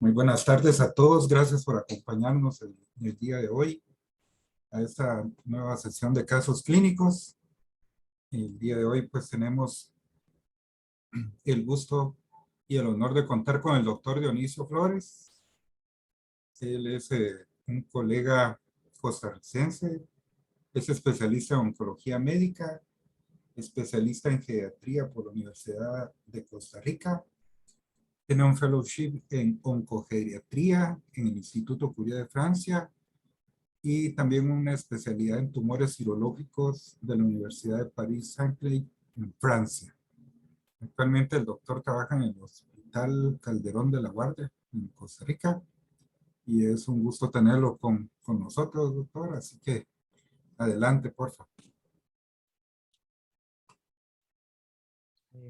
Muy buenas tardes a todos. Gracias por acompañarnos el día de hoy a esta nueva sesión de casos clínicos. El día de hoy pues tenemos el gusto y el honor de contar con el doctor Dionisio Flores. Él es un colega costarricense, es especialista en oncología médica, especialista en geriatría por la Universidad de Costa Rica. Tiene un fellowship en oncogeriatría en el Instituto Curie de Francia y también una especialidad en tumores cirológicos de la Universidad de París-Saclay en Francia. Actualmente el doctor trabaja en el Hospital Calderón de la Guardia en Costa Rica y es un gusto tenerlo con nosotros, doctor, así que adelante, por favor.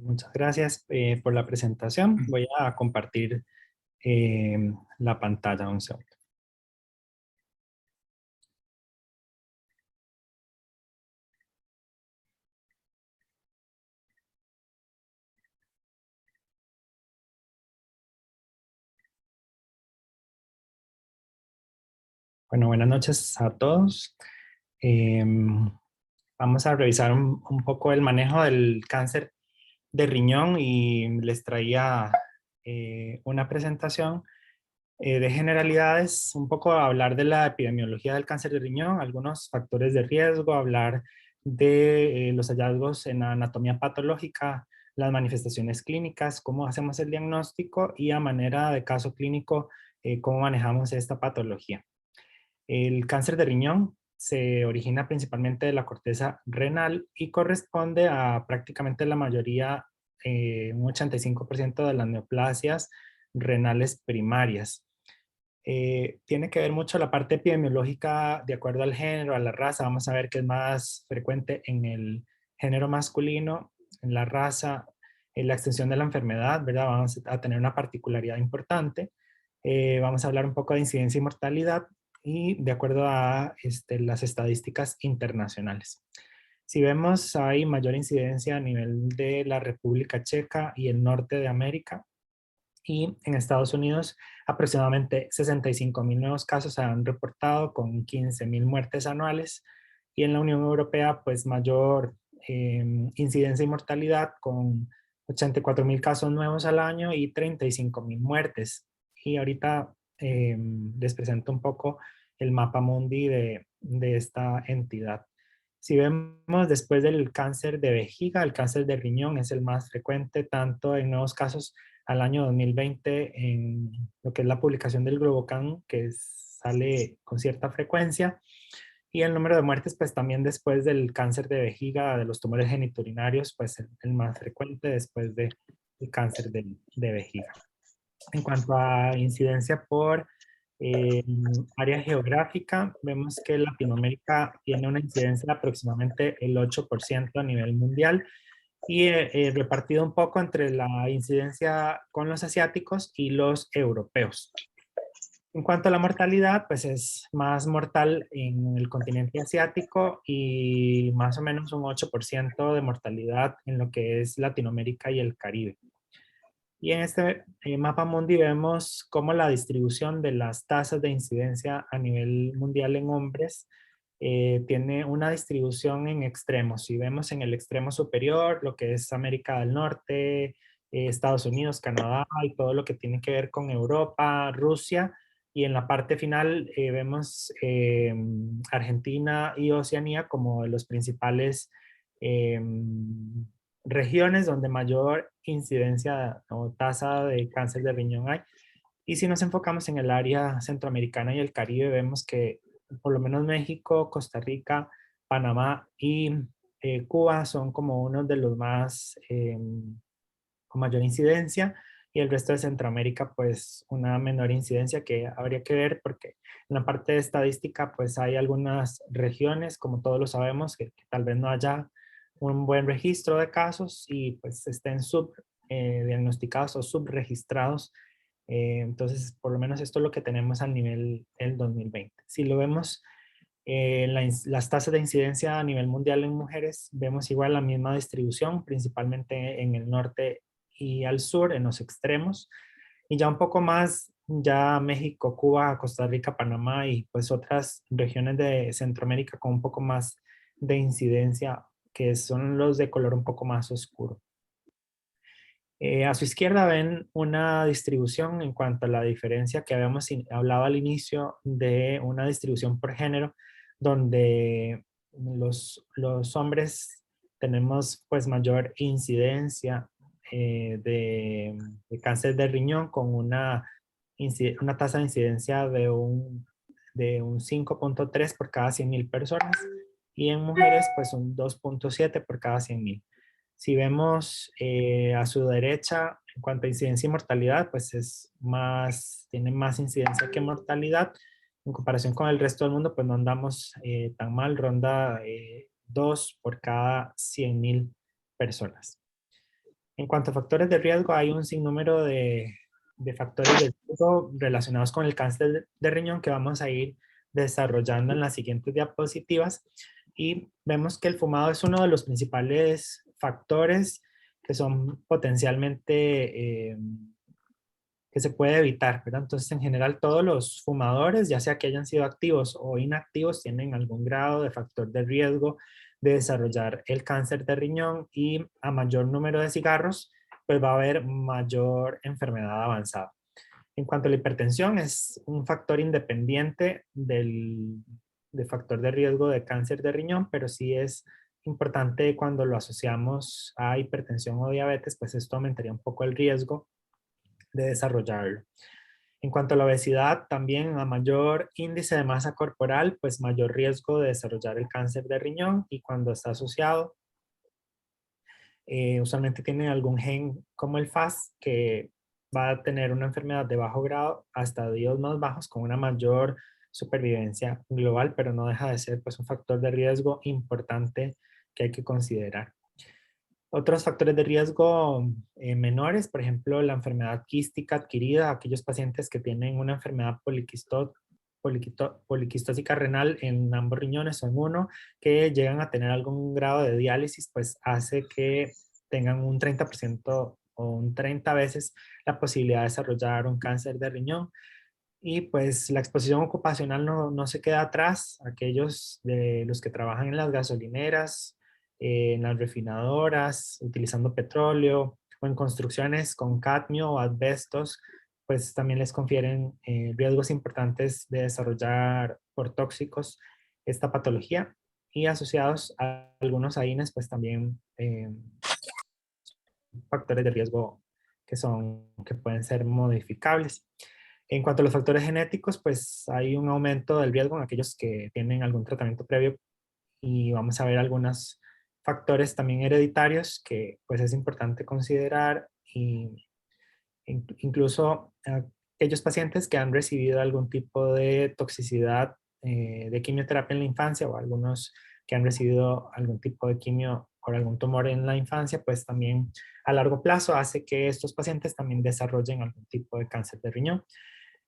Muchas gracias por la presentación. Voy a compartir la pantalla un segundo. Bueno, buenas noches a todos. Vamos a revisar un poco el manejo del cáncer de riñón y les traía una presentación de generalidades, un poco hablar de la epidemiología del cáncer de riñón, algunos factores de riesgo, hablar de los hallazgos en la anatomía patológica, las manifestaciones clínicas, cómo hacemos el diagnóstico y a manera de caso clínico, cómo manejamos esta patología. El cáncer de riñón se origina principalmente de la corteza renal y corresponde a prácticamente la mayoría, un 85% de las neoplasias renales primarias. Tiene que ver mucho la parte epidemiológica de acuerdo al género, a la raza. Vamos a ver que es más frecuente en el género masculino, en la raza, en la extensión de la enfermedad, ¿verdad? Vamos a tener una particularidad importante. Vamos a hablar un poco de incidencia y mortalidad y de acuerdo a las estadísticas internacionales. Si vemos, hay mayor incidencia a nivel de la República Checa y el norte de América, y en Estados Unidos aproximadamente 65,000 nuevos casos se han reportado con 15,000 muertes anuales, y en la Unión Europea pues mayor incidencia y mortalidad con 84,000 casos nuevos al año y 35,000 muertes. Y ahorita les presento un poco el mapa mundi de esta entidad. Si vemos después del cáncer de vejiga, el cáncer de riñón es el más frecuente tanto en nuevos casos al año 2020 en lo que es la publicación del Globocan, que sale con cierta frecuencia, y el número de muertes pues también después del cáncer de vejiga, de los tumores geniturinarios, pues el más frecuente después del cáncer de vejiga. En cuanto a incidencia por área geográfica, vemos que Latinoamérica tiene una incidencia de aproximadamente el 8% a nivel mundial, y repartido un poco entre la incidencia con los asiáticos y los europeos. En cuanto a la mortalidad, pues es más mortal en el continente asiático y más o menos un 8% de mortalidad en lo que es Latinoamérica y el Caribe. Y en este mapa mundi vemos cómo la distribución de las tasas de incidencia a nivel mundial en hombres tiene una distribución en extremos. Si vemos en el extremo superior lo que es América del Norte, Estados Unidos, Canadá y todo lo que tiene que ver con Europa, Rusia, y en la parte final vemos Argentina y Oceanía como los principales regiones donde mayor incidencia o tasa de cáncer de riñón hay. Y si nos enfocamos en el área centroamericana y el Caribe, vemos que por lo menos México, Costa Rica, Panamá y Cuba son como uno de los más con mayor incidencia, y el resto de Centroamérica pues una menor incidencia que habría que ver porque en la parte de estadística pues hay algunas regiones, como todos lo sabemos, que tal vez no haya un buen registro de casos y pues estén subdiagnosticados o subregistrados. Entonces, por lo menos esto es lo que tenemos al nivel del 2020. Si lo vemos, las tasas de incidencia a nivel mundial en mujeres, vemos igual la misma distribución, principalmente en el norte y al sur, en los extremos. Y ya un poco más ya México, Cuba, Costa Rica, Panamá y pues otras regiones de Centroamérica con un poco más de incidencia, que son los de color un poco más oscuro. A su izquierda ven una distribución en cuanto a la diferencia que habíamos hablado al inicio de una distribución por género, donde los hombres tenemos pues mayor incidencia de cáncer de riñón con una tasa de incidencia de un 5.3 por cada 100.000 personas y en mujeres pues un 2.7 por cada 100.000. Si vemos a su derecha, en cuanto a incidencia y mortalidad, pues tiene más incidencia que mortalidad. En comparación con el resto del mundo, pues no andamos tan mal, ronda 2 por cada 100.000 personas. En cuanto a factores de riesgo, hay un sinnúmero de factores de riesgo relacionados con el cáncer de riñón que vamos a ir desarrollando en las siguientes diapositivas. Y vemos que el fumado es uno de los principales factores que son potencialmente que se puede evitar, ¿verdad? Entonces, en general, todos los fumadores, ya sea que hayan sido activos o inactivos, tienen algún grado de factor de riesgo de desarrollar el cáncer de riñón y a mayor número de cigarros, pues va a haber mayor enfermedad avanzada. En cuanto a la hipertensión, es un factor independiente del factor de riesgo de cáncer de riñón, pero sí es importante cuando lo asociamos a hipertensión o diabetes, pues esto aumentaría un poco el riesgo de desarrollarlo. En cuanto a la obesidad, también a mayor índice de masa corporal, pues mayor riesgo de desarrollar el cáncer de riñón y cuando está asociado, usualmente tienen algún gen como el FAS que va a tener una enfermedad de bajo grado hasta estadios más bajos con una mayor supervivencia global, pero no deja de ser pues un factor de riesgo importante que hay que considerar. Otros factores de riesgo menores, por ejemplo, la enfermedad quística adquirida, aquellos pacientes que tienen una enfermedad poliquistótica renal en ambos riñones o en uno, que llegan a tener algún grado de diálisis, pues hace que tengan un 30% o un 30 veces la posibilidad de desarrollar un cáncer de riñón. Y pues la exposición ocupacional no se queda atrás. Aquellos de los que trabajan en las gasolineras, en las refinadoras, utilizando petróleo o en construcciones con cadmio o asbestos, pues también les confieren riesgos importantes de desarrollar por tóxicos esta patología y asociados a algunos AINES, pues también factores de riesgo que pueden ser modificables. En cuanto a los factores genéticos, pues hay un aumento del riesgo en aquellos que tienen algún tratamiento previo y vamos a ver algunos factores también hereditarios que pues es importante considerar y incluso aquellos pacientes que han recibido algún tipo de toxicidad de quimioterapia en la infancia o algunos que han recibido algún tipo de quimio por algún tumor en la infancia, pues también a largo plazo hace que estos pacientes también desarrollen algún tipo de cáncer de riñón.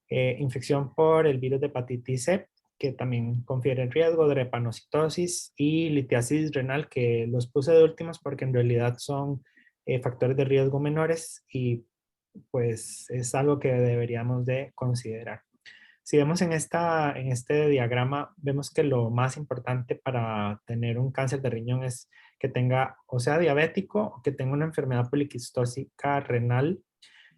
Infección por el virus de hepatitis C, que también confiere el riesgo de drepanocitosis y litiasis renal, que los puse de últimos porque en realidad son factores de riesgo menores y pues es algo que deberíamos de considerar. Si vemos en este diagrama, vemos que lo más importante para tener un cáncer de riñón es que tenga, o sea, diabético, o que tenga una enfermedad poliquistótica renal,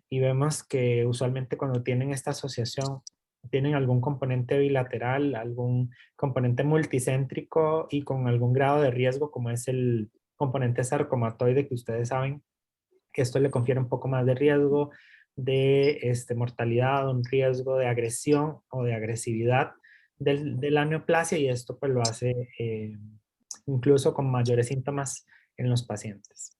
y vemos que usualmente cuando tienen esta asociación, tienen algún componente bilateral, algún componente multicéntrico y con algún grado de riesgo, como es el componente sarcomatoide, que ustedes saben que esto le confiere un poco más de riesgo de mortalidad, un riesgo de agresión o de agresividad de la neoplasia, y esto pues lo hace incluso con mayores síntomas en los pacientes.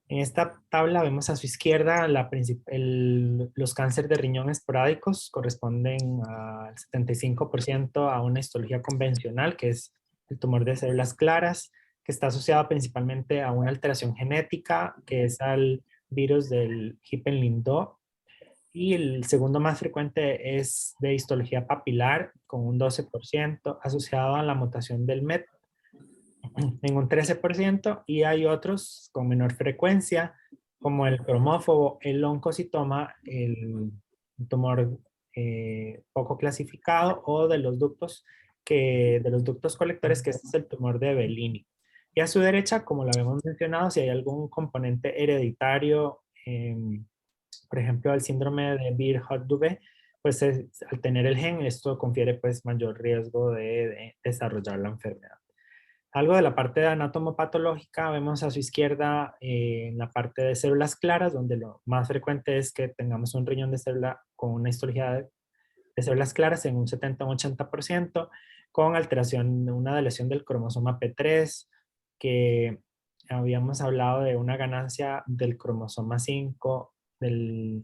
En esta tabla vemos a su izquierda los cánceres de riñón esporádicos corresponden al 75% a una histología convencional, que es el tumor de células claras, que está asociado principalmente a una alteración genética, que es al virus del Hippel-Lindau. Y el segundo más frecuente es de histología papilar, con un 12% asociado a la mutación del MET en un 13%, y hay otros con menor frecuencia, como el cromófobo, el oncocitoma, el un tumor poco clasificado, o de los ductos colectores, que este es el tumor de Bellini. Y a su derecha, como lo habíamos mencionado, si hay algún componente hereditario, por ejemplo, el síndrome de Birt-Hot-Dubé, pues al tener el gen, esto confiere pues mayor riesgo de desarrollar la enfermedad. Algo de la parte de anatomopatológica, vemos a su izquierda en la parte de células claras, donde lo más frecuente es que tengamos un riñón de célula con una histología de células claras en un 70-80%, con alteración, una lesión del cromosoma P3, que habíamos hablado de una ganancia del cromosoma 5 del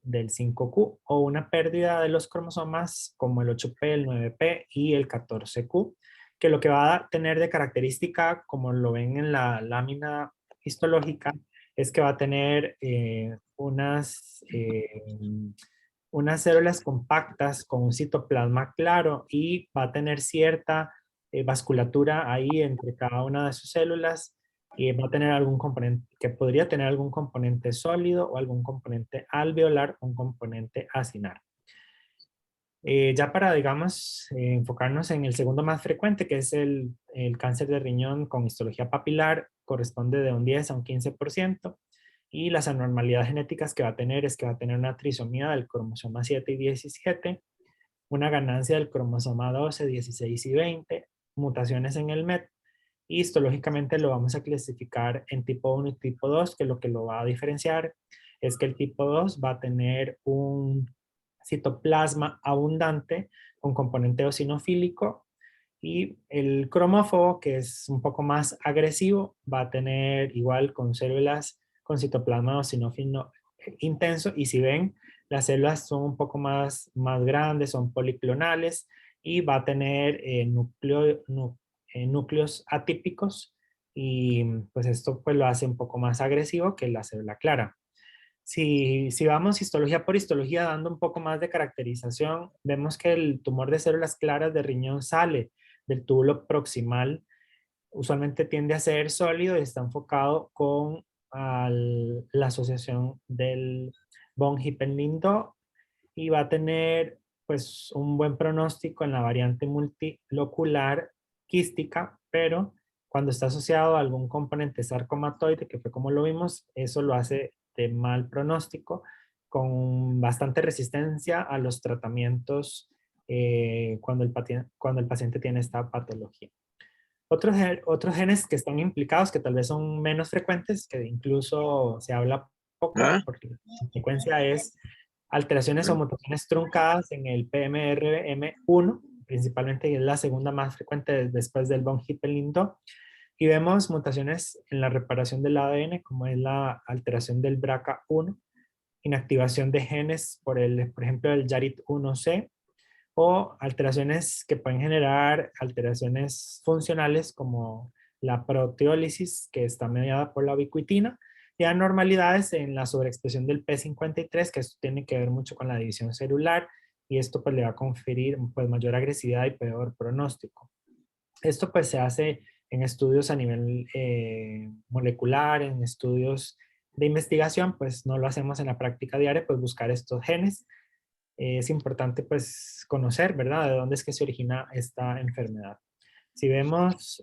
5Q, o una pérdida de los cromosomas como el 8P, el 9P y el 14Q, que lo que va a tener de característica, como lo ven en la lámina histológica, es que va a tener unas células compactas con un citoplasma claro, y va a tener cierta vasculatura ahí entre cada una de sus células, y va a tener algún componente, que podría tener algún componente sólido o algún componente alveolar, un componente acinar. Ya para, digamos, enfocarnos en el segundo más frecuente, que es el cáncer de riñón con histología papilar, corresponde de un 10 a un 15%, y las anormalidades genéticas que va a tener es que va a tener una trisomía del cromosoma 7 y 17, una ganancia del cromosoma 12, 16 y 20, mutaciones en el MET, y histológicamente lo vamos a clasificar en tipo 1 y tipo 2, que lo va a diferenciar es que el tipo 2 va a tener un citoplasma abundante con componente eosinofílico, y el cromófobo, que es un poco más agresivo, va a tener igual con células con citoplasma eosinófilo intenso, y si ven, las células son un poco más grandes, son policlonales, y va a tener núcleos atípicos, y pues esto pues lo hace un poco más agresivo que la célula clara. Si vamos histología por histología, dando un poco más de caracterización, vemos que el tumor de células claras de riñón sale del túbulo proximal, usualmente tiende a ser sólido y está enfocado con la asociación del von Hippel-Lindau, y va a tener pues un buen pronóstico en la variante multilocular quística, pero cuando está asociado a algún componente sarcomatoide, que fue como lo vimos, eso lo hace de mal pronóstico, con bastante resistencia a los tratamientos cuando el paciente tiene esta patología. Otros genes que están implicados, que tal vez son menos frecuentes, que incluso se habla poco, porque la secuencia es alteraciones o mutaciones truncadas en el PMRM1, principalmente, y es la segunda más frecuente después del von Hippel-Lindau. Y vemos mutaciones en la reparación del ADN, como es la alteración del BRCA1, inactivación de genes por ejemplo, el YARIT1C, o alteraciones que pueden generar alteraciones funcionales como la proteólisis, que está mediada por la ubiquitina, y anormalidades en la sobreexpresión del P53, que esto tiene que ver mucho con la división celular, y esto pues le va a conferir pues mayor agresividad y peor pronóstico. Esto pues se hace en estudios a nivel molecular, en estudios de investigación, pues no lo hacemos en la práctica diaria, pues buscar estos genes. Es importante pues conocer, ¿verdad?, de dónde es que se origina esta enfermedad. Si vemos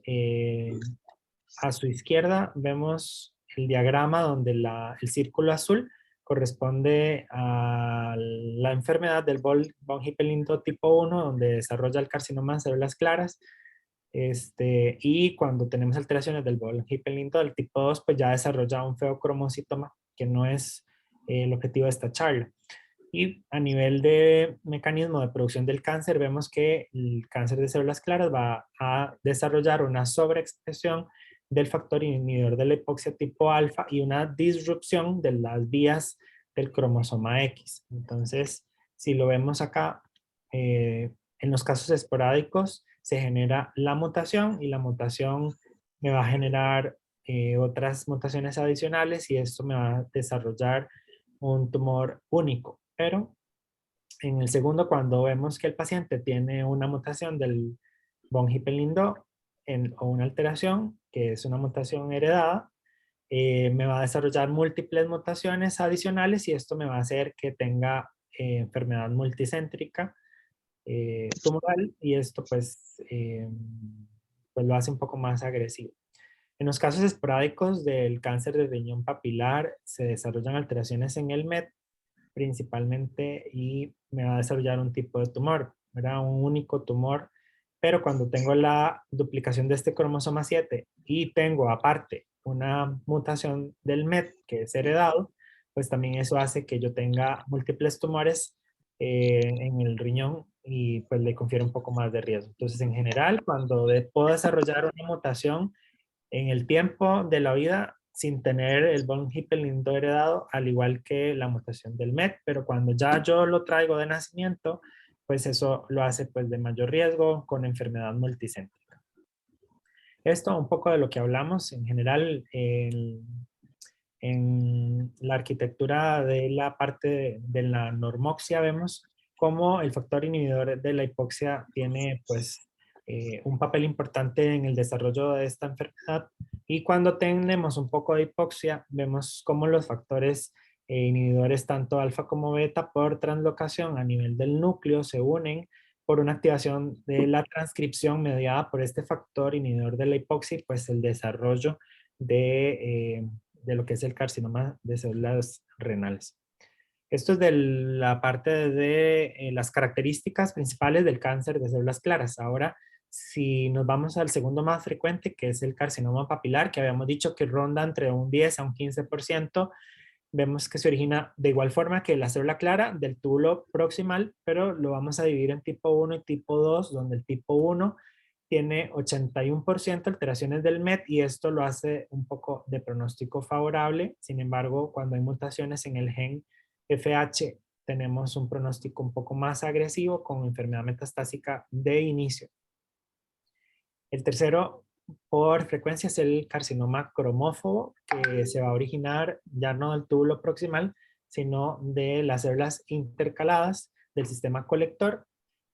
a su izquierda, vemos el diagrama donde el círculo azul corresponde a la enfermedad del von Hippel-Lindau tipo 1, donde desarrolla el carcinoma en células claras. Y cuando tenemos alteraciones del von Hippel-Lindau del tipo 2, pues ya desarrolla un feocromocitoma, que no es el objetivo de esta charla. Y a nivel de mecanismo de producción del cáncer, vemos que el cáncer de células claras va a desarrollar una sobreexpresión del factor inhibidor de la hipoxia tipo alfa y una disrupción de las vías del cromosoma X. Entonces, si lo vemos acá, en los casos esporádicos se genera la mutación, y la mutación me va a generar otras mutaciones adicionales, y esto me va a desarrollar un tumor único. Pero en el segundo, cuando vemos que el paciente tiene una mutación del von Hippel-Lindau o una alteración, que es una mutación heredada, me va a desarrollar múltiples mutaciones adicionales, y esto me va a hacer que tenga enfermedad multicéntrica tumoral, y esto pues lo hace un poco más agresivo. En los casos esporádicos del cáncer de riñón papilar se desarrollan alteraciones en el MET principalmente y me va a desarrollar un tipo de tumor, ¿verdad? Un único tumor, pero cuando tengo la duplicación de este cromosoma 7 y tengo aparte una mutación del MET que es heredado, pues también eso hace que yo tenga múltiples tumores en el riñón y pues le confiere un poco más de riesgo. Entonces, en general, cuando puedo desarrollar una mutación en el tiempo de la vida sin tener el von Hippel-Lindau heredado, al igual que la mutación del MET, pero cuando ya yo lo traigo de nacimiento, pues eso lo hace pues de mayor riesgo con enfermedad multicéntrica. Esto un poco de lo que hablamos en general en la arquitectura de la parte de la normoxia vemos cómo el factor inhibidor de la hipoxia tiene pues un papel importante en el desarrollo de esta enfermedad, y cuando tenemos un poco de hipoxia vemos cómo los factores inhibidores tanto alfa como beta por translocación a nivel del núcleo se unen por una activación de la transcripción mediada por este factor inhibidor de la hipoxia, pues el desarrollo de lo que es el carcinoma de células renales. Esto es de la parte de las características principales del cáncer de células claras. Ahora, si nos vamos al segundo más frecuente, que es el carcinoma papilar, que habíamos dicho que ronda entre un 10 a un 15%, vemos que se origina de igual forma que la célula clara del túbulo proximal, pero lo vamos a dividir en tipo 1 y tipo 2, donde el tipo 1 tiene 81% alteraciones del MET y esto lo hace un poco de pronóstico favorable. Sin embargo, cuando hay mutaciones en el gen FH, tenemos un pronóstico un poco más agresivo con enfermedad metastásica de inicio. El tercero por frecuencia es el carcinoma cromófobo, que se va a originar ya no del túbulo proximal, sino de las células intercaladas del sistema colector.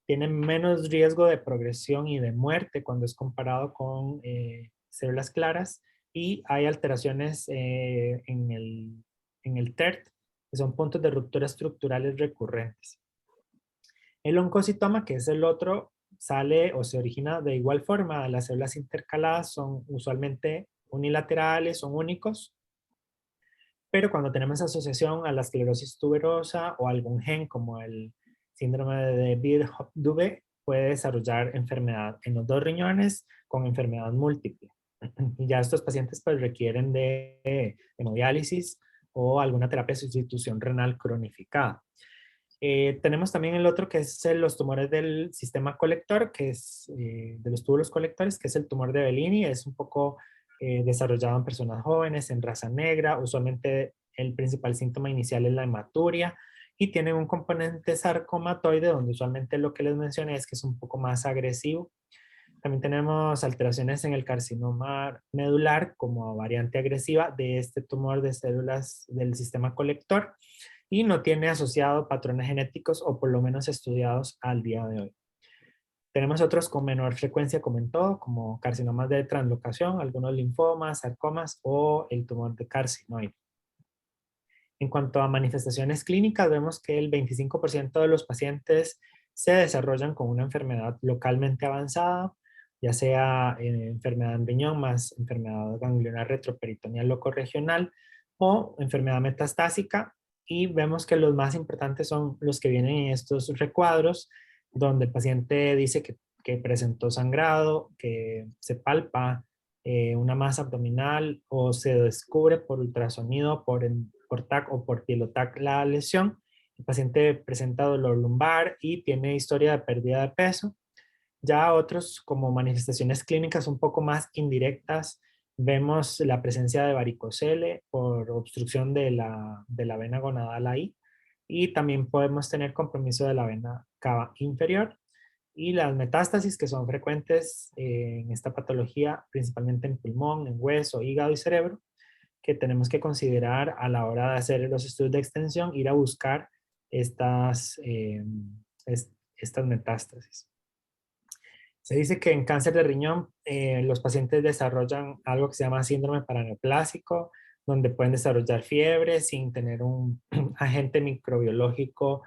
Tiene menos riesgo de progresión y de muerte cuando es comparado con células claras, y hay alteraciones en el TERT, que son puntos de ruptura estructurales recurrentes. El oncocitoma, que es el otro, sale o se origina de igual forma. Las células intercaladas son usualmente unilaterales, son únicos, pero cuando tenemos asociación a la esclerosis tuberosa o algún gen como el síndrome de Birt-Hopf-Dubé, puede desarrollar enfermedad en los dos riñones con enfermedad múltiple. Y ya estos pacientes pues requieren de hemodiálisis o alguna terapia de sustitución renal cronificada. Tenemos también el otro que es los tumores del sistema colector, que es de los túbulos colectores, que es el tumor de Bellini. Es un poco desarrollado en personas jóvenes, en raza negra. Usualmente el principal síntoma inicial es la hematuria y tiene un componente sarcomatoide, donde usualmente lo que les mencioné es que es un poco más agresivo. También tenemos alteraciones en el carcinoma medular como variante agresiva de este tumor de células del sistema colector, y no tiene asociado patrones genéticos o por lo menos estudiados al día de hoy. Tenemos otros con menor frecuencia, como en todo, como carcinomas de translocación, algunos linfomas, sarcomas o el tumor de carcinoide. En cuanto a manifestaciones clínicas, vemos que el 25% de los pacientes se desarrollan con una enfermedad localmente avanzada, ya sea enfermedad en riñón más enfermedad ganglionar retroperitoneal locorregional o enfermedad metastásica, y vemos que los más importantes son los que vienen en estos recuadros, donde el paciente dice que presentó sangrado, que se palpa una masa abdominal o se descubre por ultrasonido, por TAC o por pilotac la lesión. El paciente presenta dolor lumbar y tiene historia de pérdida de peso. Ya otros como manifestaciones clínicas un poco más indirectas, vemos la presencia de varicocele por obstrucción de la vena gonadal ahí, y también podemos tener compromiso de la vena cava inferior. Y las metástasis que son frecuentes en esta patología, principalmente en pulmón, en hueso, hígado y cerebro, que tenemos que considerar a la hora de hacer los estudios de extensión, ir a buscar estas metástasis. Se dice que en cáncer de riñón los pacientes desarrollan algo que se llama síndrome paraneoplásico, donde pueden desarrollar fiebre sin tener un agente microbiológico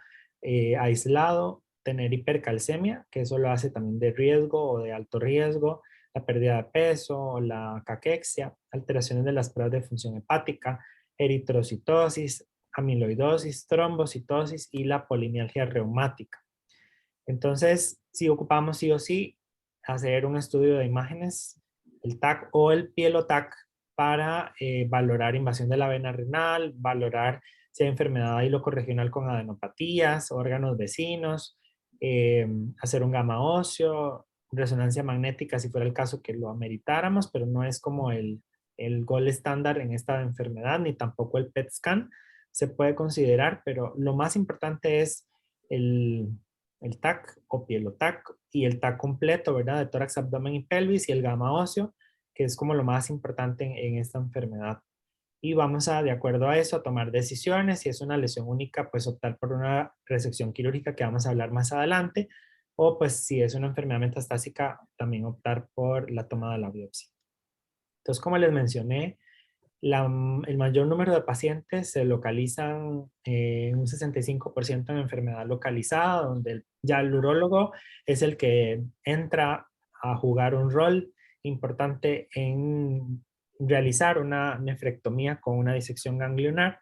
aislado, tener hipercalcemia, que eso lo hace también de riesgo o de alto riesgo, la pérdida de peso, la caquexia, alteraciones de las pruebas de función hepática, eritrocitosis, amiloidosis, trombocitosis y la polimialgia reumática. Entonces, si ocupamos sí o sí hacer un estudio de imágenes, el TAC o el pielo-TAC, para valorar invasión de la vena renal, valorar si hay enfermedad hilocorregional con adenopatías, órganos vecinos, hacer un gamma óseo, resonancia magnética si fuera el caso que lo ameritáramos, pero no es como el gold estándar en esta enfermedad, ni tampoco el PET scan se puede considerar, pero lo más importante es el TAC o pielo-TAC y el TAC completo, ¿verdad? De tórax, abdomen y pelvis y el gamma óseo, que es como lo más importante en esta enfermedad. Y vamos a, de acuerdo a eso, a tomar decisiones. Si es una lesión única, pues optar por una resección quirúrgica que vamos a hablar más adelante. O pues si es una enfermedad metastásica, también optar por la toma de la biopsia. Entonces, como les mencioné, el mayor número de pacientes se localizan un 65% en enfermedad localizada, donde ya el urólogo es el que entra a jugar un rol importante en realizar una nefrectomía con una disección ganglionar.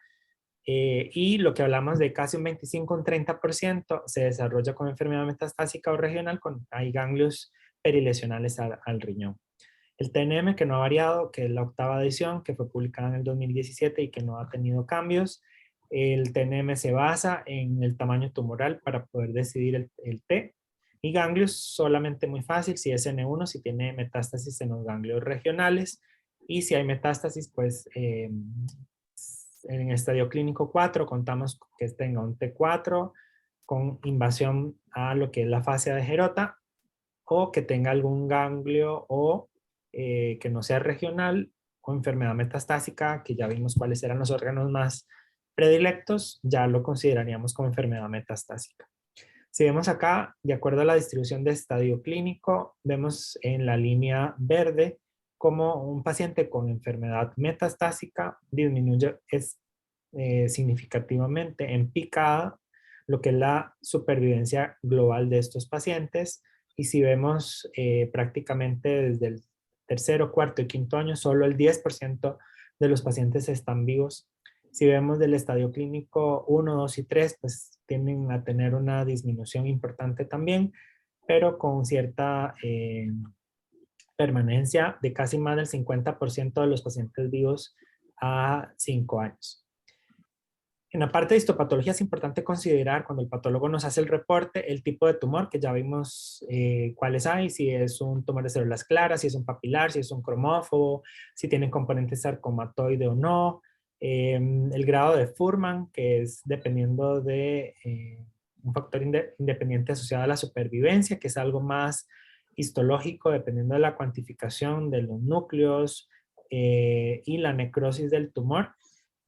Y lo que hablamos de casi un 25, un 30% se desarrolla con enfermedad metastásica o regional, con hay ganglios perilesionales al riñón. El TNM, que no ha variado, que es la octava edición, que fue publicada en el 2017 y que no ha tenido cambios. El TNM se basa en el tamaño tumoral para poder decidir el T. Y ganglios, solamente muy fácil, si es N1, si tiene metástasis en los ganglios regionales. Y si hay metástasis, pues en el estadio clínico 4 contamos que tenga un T4 con invasión a lo que es la fascia de Gerota, o que tenga algún ganglio o que no sea regional, o enfermedad metastásica, que ya vimos cuáles eran los órganos más predilectos, ya lo consideraríamos como enfermedad metastásica. Si vemos acá, de acuerdo a la distribución de estadio clínico, vemos en la línea verde como un paciente con enfermedad metastásica disminuye significativamente en picada lo que es la supervivencia global de estos pacientes. Y si vemos prácticamente desde el tercero, cuarto y quinto año, solo el 10% de los pacientes están vivos. Si vemos del estadio clínico 1, 2 y 3, pues tienden a tener una disminución importante también, pero con cierta permanencia de casi más del 50% de los pacientes vivos a 5 años. En la parte de histopatología es importante considerar cuando el patólogo nos hace el reporte el tipo de tumor, que ya vimos cuáles hay, si es un tumor de células claras, si es un papilar, si es un cromófobo, si tienen componente sarcomatoide o no, el grado de Fuhrman, que es dependiendo de un factor independiente asociado a la supervivencia, que es algo más histológico, dependiendo de la cuantificación de los núcleos y la necrosis del tumor.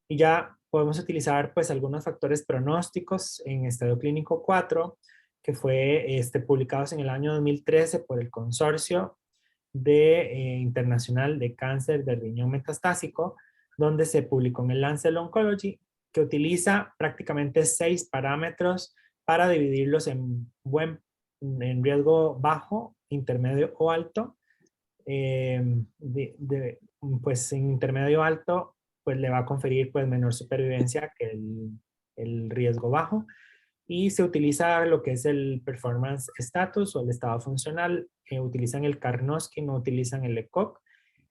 Y ya podemos utilizar pues algunos factores pronósticos en estadio clínico 4, que fue publicados en el año 2013 por el Consorcio Internacional de Cáncer de Riñón Metastásico, donde se publicó en el Lancet Oncology, que utiliza prácticamente 6 parámetros para dividirlos en riesgo bajo, intermedio o alto. Pues en intermedio alto pues le va a conferir pues menor supervivencia que el riesgo bajo, y se utiliza lo que es el performance status o el estado funcional. Utilizan el Karnofsky, no utilizan el ECOG,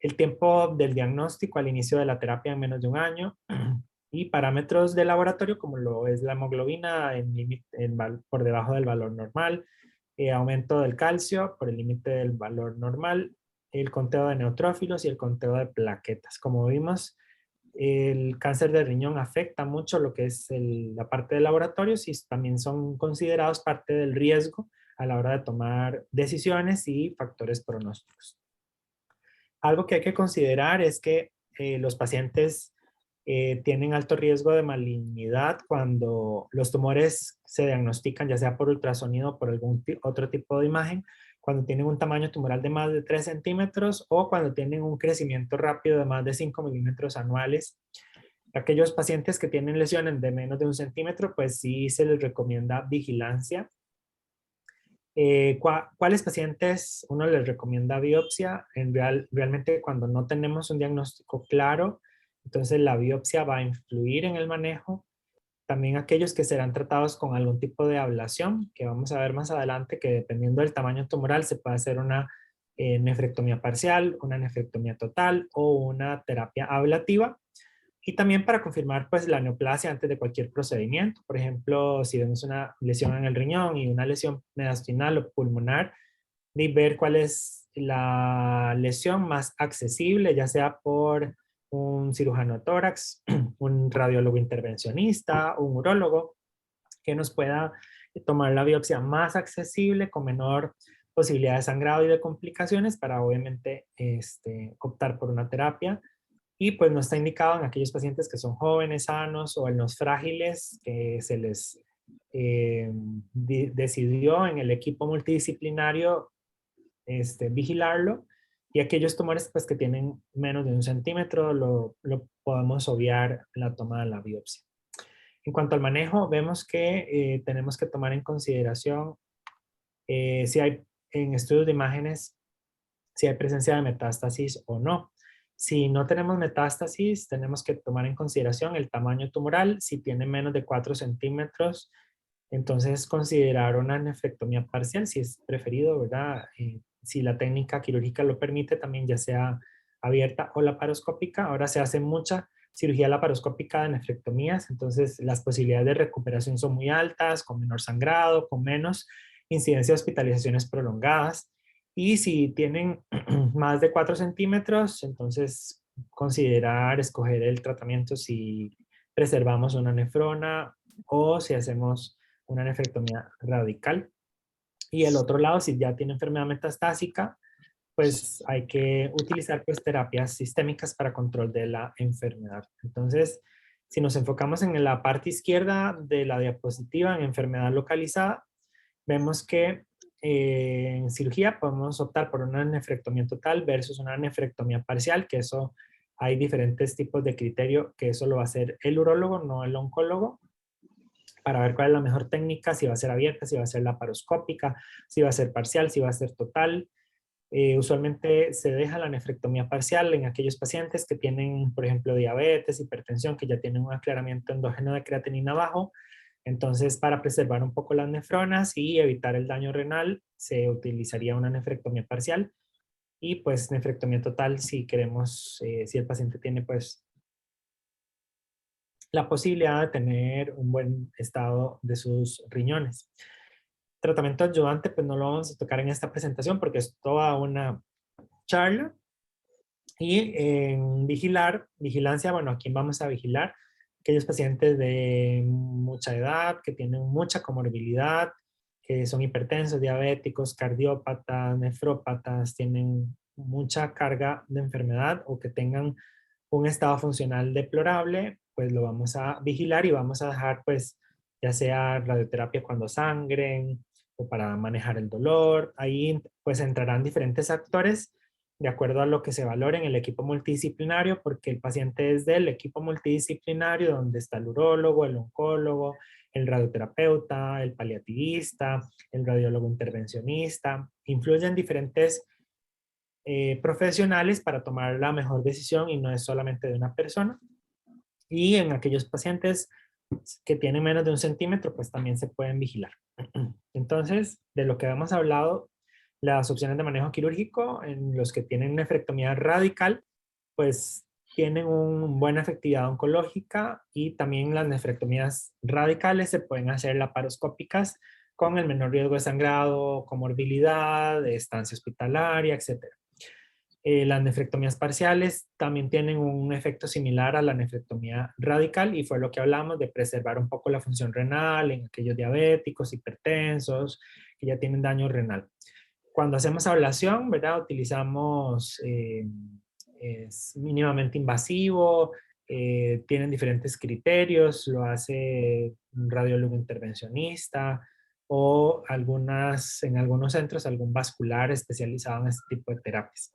el tiempo del diagnóstico al inicio de la terapia en menos de un año, y parámetros de laboratorio como lo es la hemoglobina por debajo del valor normal, aumento del calcio por el límite del valor normal, el conteo de neutrófilos y el conteo de plaquetas. Como vimos, el cáncer de riñón afecta mucho lo que es la parte de laboratorios, y también son considerados parte del riesgo a la hora de tomar decisiones y factores pronósticos. Algo que hay que considerar es que los pacientes tienen alto riesgo de malignidad cuando los tumores se diagnostican, ya sea por ultrasonido o por algún otro tipo de imagen, cuando tienen un tamaño tumoral de más de 3 centímetros o cuando tienen un crecimiento rápido de más de 5 milímetros anuales. Aquellos pacientes que tienen lesiones de menos de 1 centímetro, pues sí se les recomienda vigilancia. ¿Cuáles pacientes uno les recomienda biopsia? Realmente cuando no tenemos un diagnóstico claro, entonces la biopsia va a influir en el manejo. También aquellos que serán tratados con algún tipo de ablación, que vamos a ver más adelante, que dependiendo del tamaño tumoral se puede hacer una nefrectomía parcial, una nefrectomía total o una terapia ablativa. Y también para confirmar pues la neoplasia antes de cualquier procedimiento. Por ejemplo, si vemos una lesión en el riñón y una lesión mediastinal o pulmonar, de ver cuál es la lesión más accesible, ya sea por un cirujano de tórax, un radiólogo intervencionista, un urólogo, que nos pueda tomar la biopsia más accesible con menor posibilidad de sangrado y de complicaciones para obviamente optar por una terapia. Y pues no está indicado en aquellos pacientes que son jóvenes, sanos o en los frágiles que se les decidió en el equipo multidisciplinario vigilarlo, y aquellos tumores pues, que tienen menos de 1 centímetro lo podemos obviar la toma de la biopsia. En cuanto al manejo, vemos que tenemos que tomar en consideración si hay en estudios de imágenes, si hay presencia de metástasis o no. Si no tenemos metástasis, tenemos que tomar en consideración el tamaño tumoral. Si tiene menos de 4 centímetros, entonces considerar una nefrectomía parcial, si es preferido, ¿verdad? Si la técnica quirúrgica lo permite, también ya sea abierta o laparoscópica. Ahora se hace mucha cirugía laparoscópica de nefrectomías, entonces las posibilidades de recuperación son muy altas, con menor sangrado, con menos incidencia de hospitalizaciones prolongadas. Y si tienen más de 4 centímetros, entonces considerar escoger el tratamiento si preservamos una nefrona o si hacemos una nefrectomía radical. Y el otro lado, si ya tiene enfermedad metastásica, pues hay que utilizar pues terapias sistémicas para control de la enfermedad. Entonces, si nos enfocamos en la parte izquierda de la diapositiva, en enfermedad localizada, vemos que en cirugía podemos optar por una nefrectomía total versus una nefrectomía parcial, que eso hay diferentes tipos de criterio, que eso lo va a hacer el urólogo, no el oncólogo, para ver cuál es la mejor técnica, si va a ser abierta, si va a ser laparoscópica, si va a ser parcial, si va a ser total. Usualmente se deja la nefrectomía parcial en aquellos pacientes que tienen, por ejemplo, diabetes, hipertensión, que ya tienen un aclaramiento endógeno de creatinina bajo. Entonces, para preservar un poco las nefronas y evitar el daño renal, se utilizaría una nefrectomía parcial y pues nefrectomía total si queremos, si el paciente tiene pues la posibilidad de tener un buen estado de sus riñones. Tratamiento adyuvante, pues no lo vamos a tocar en esta presentación porque es toda una charla. Y en vigilancia, bueno, ¿a quién vamos a vigilar? Aquellos pacientes de mucha edad, que tienen mucha comorbilidad, que son hipertensos, diabéticos, cardiópatas, nefrópatas, tienen mucha carga de enfermedad o que tengan un estado funcional deplorable, pues lo vamos a vigilar y vamos a dejar, pues, ya sea radioterapia cuando sangren o para manejar el dolor. Ahí, pues, entrarán diferentes actores de acuerdo a lo que se valore en el equipo multidisciplinario, porque el paciente es del equipo multidisciplinario donde está el urólogo, el oncólogo, el radioterapeuta, el paliativista, el radiólogo intervencionista. Influyen diferentes profesionales para tomar la mejor decisión y no es solamente de una persona. Y en aquellos pacientes que tienen menos de 1 centímetro, pues también se pueden vigilar. Entonces, de lo que hemos hablado, las opciones de manejo quirúrgico en los que tienen nefrectomía radical, pues tienen una buena efectividad oncológica y también las nefrectomías radicales se pueden hacer laparoscópicas con el menor riesgo de sangrado, comorbilidad, de estancia hospitalaria, etc. Las nefrectomías parciales también tienen un efecto similar a la nefrectomía radical y fue lo que hablamos de preservar un poco la función renal en aquellos diabéticos, hipertensos, que ya tienen daño renal. Cuando hacemos ablación, ¿verdad? Utilizamos, es mínimamente invasivo, tienen diferentes criterios, lo hace un radiólogo intervencionista o en algunos centros algún vascular especializado en este tipo de terapias.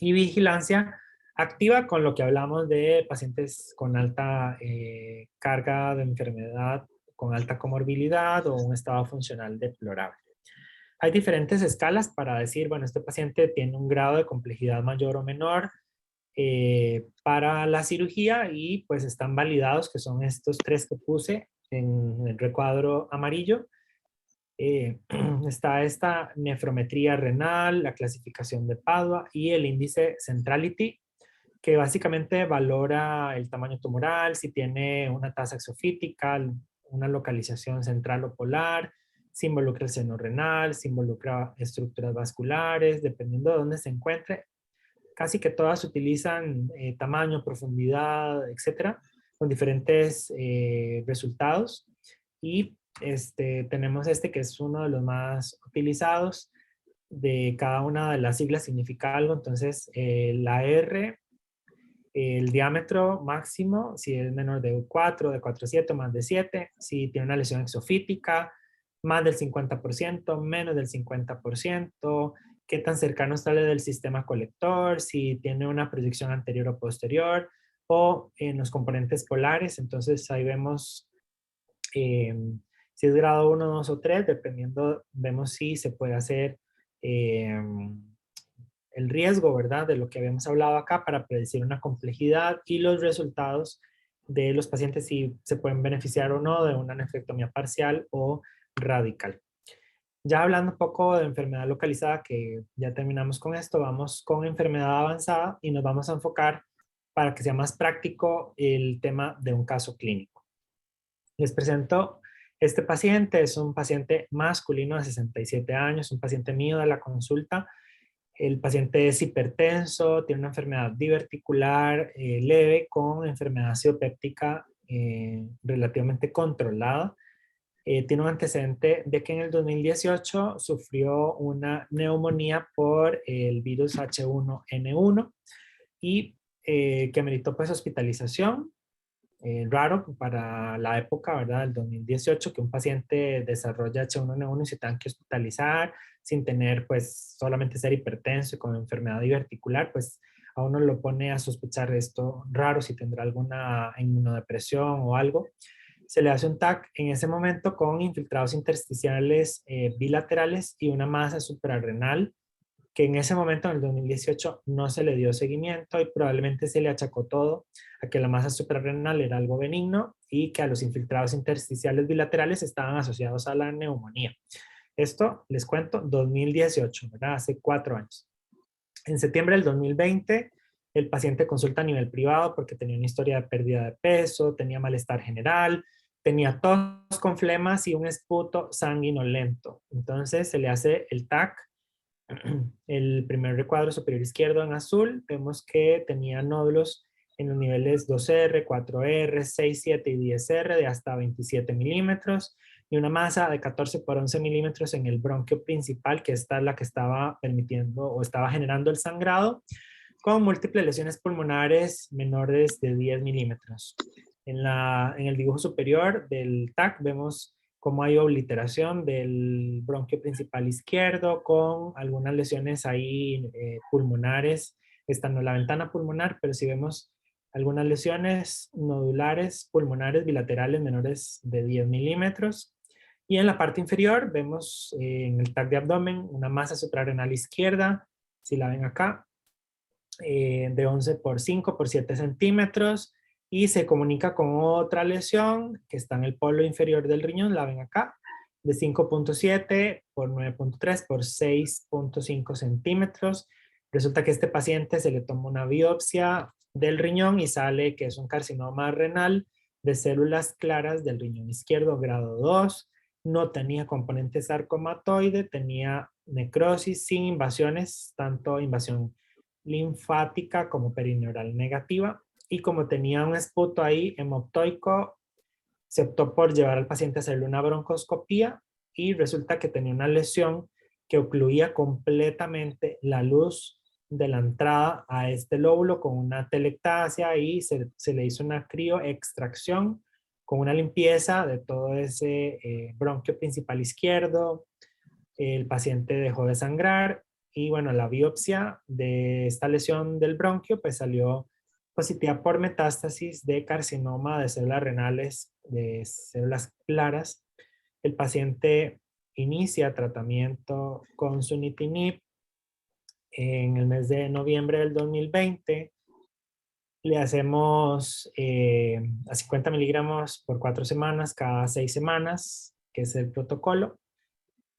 Y vigilancia, activa con lo que hablamos de pacientes con alta carga de enfermedad, con alta comorbilidad o un estado funcional deplorable. Hay diferentes escalas para decir, bueno, este paciente tiene un grado de complejidad mayor o menor para la cirugía y pues están validados, que son estos tres que puse en el recuadro amarillo. Está esta nefrometría renal, la clasificación de Padua y el índice Centrality, que básicamente valora el tamaño tumoral, si tiene una tasa exofítica, una localización central o polar, si involucra el seno renal, si involucra estructuras vasculares, dependiendo de dónde se encuentre. Casi que todas utilizan tamaño, profundidad, etcétera, con diferentes resultados. Y tenemos que es uno de los más utilizados. De cada una de las siglas significa algo. Entonces, la R, el diámetro máximo, si es menor de 4, de 4,7 más de 7, si tiene una lesión exofítica, más del 50%, menos del 50%, qué tan cercano está del sistema colector, si tiene una proyección anterior o posterior, o en los componentes polares. Entonces ahí vemos si es grado 1, 2 o 3, dependiendo, vemos si se puede hacer el riesgo, ¿verdad? De lo que habíamos hablado acá para predecir una complejidad y los resultados de los pacientes si se pueden beneficiar o no de una nefrectomía parcial o radical. Ya hablando un poco de enfermedad localizada, que ya terminamos con esto, vamos con enfermedad avanzada y nos vamos a enfocar para que sea más práctico el tema de un caso clínico. Les presento este paciente, es un paciente masculino de 67 años, un paciente mío de la consulta. El paciente es hipertenso, tiene una enfermedad diverticular leve con enfermedad acidopéptica relativamente controlada. Tiene un antecedente de que en el 2018 sufrió una neumonía por el virus H1N1 y que ameritó pues hospitalización. Raro para la época, ¿verdad? Del 2018, que un paciente desarrolla H1N1 y se tenga que hospitalizar sin tener, pues, solamente ser hipertenso y con enfermedad diverticular, pues, a uno lo pone a sospechar esto raro, si tendrá alguna inmunodepresión o algo. Se le hace un TAC en ese momento con infiltrados intersticiales bilaterales y una masa suprarrenal que en ese momento, en el 2018, no se le dio seguimiento y probablemente se le achacó todo a que la masa suprarrenal era algo benigno y que a los infiltrados intersticiales bilaterales estaban asociados a la neumonía. Esto, les cuento, 2018, ¿verdad? Hace 4 años. En septiembre del 2020, el paciente consulta a nivel privado porque tenía una historia de pérdida de peso, tenía malestar general, tenía tos con flemas y un esputo sanguinolento. Entonces se le hace el TAC. El primer recuadro superior izquierdo en azul, vemos que tenía nódulos en los niveles 2R, 4R, 6, 7 y 10R de hasta 27 milímetros y una masa de 14 por 11 milímetros en el bronquio principal, que esta es la que estaba permitiendo o estaba generando el sangrado, con múltiples lesiones pulmonares menores de 10 milímetros. En el dibujo superior del TAC vemos cómo hay obliteración del bronquio principal izquierdo con algunas lesiones ahí pulmonares. Esta no es la ventana pulmonar, pero sí vemos algunas lesiones nodulares pulmonares bilaterales menores de 10 milímetros. Y en la parte inferior vemos en el TAC de abdomen una masa suprarrenal izquierda, si la ven acá, de 11 por 5 por 7 centímetros y se comunica con otra lesión que está en el polo inferior del riñón, la ven acá, de 5.7 por 9.3 por 6.5 centímetros. Resulta que este paciente se le toma una biopsia del riñón y sale que es un carcinoma renal de células claras del riñón izquierdo, grado 2. No tenía componente sarcomatoide, tenía necrosis sin invasiones, tanto invasión linfática como perineural negativa. Y como tenía un esputo ahí hemoptoico, se optó por llevar al paciente a hacerle una broncoscopía y resulta que tenía una lesión que ocluía completamente la luz de la entrada a este lóbulo con una telectasia y se le hizo una crioextracción con una limpieza de todo ese bronquio principal izquierdo. El paciente dejó de sangrar y bueno, la biopsia de esta lesión del bronquio pues salió positiva por metástasis de carcinoma de células renales, de células claras. El paciente inicia tratamiento con sunitinib en el mes de noviembre del 2020. Le hacemos a 50 miligramos por 4 semanas, cada 6 semanas, que es el protocolo.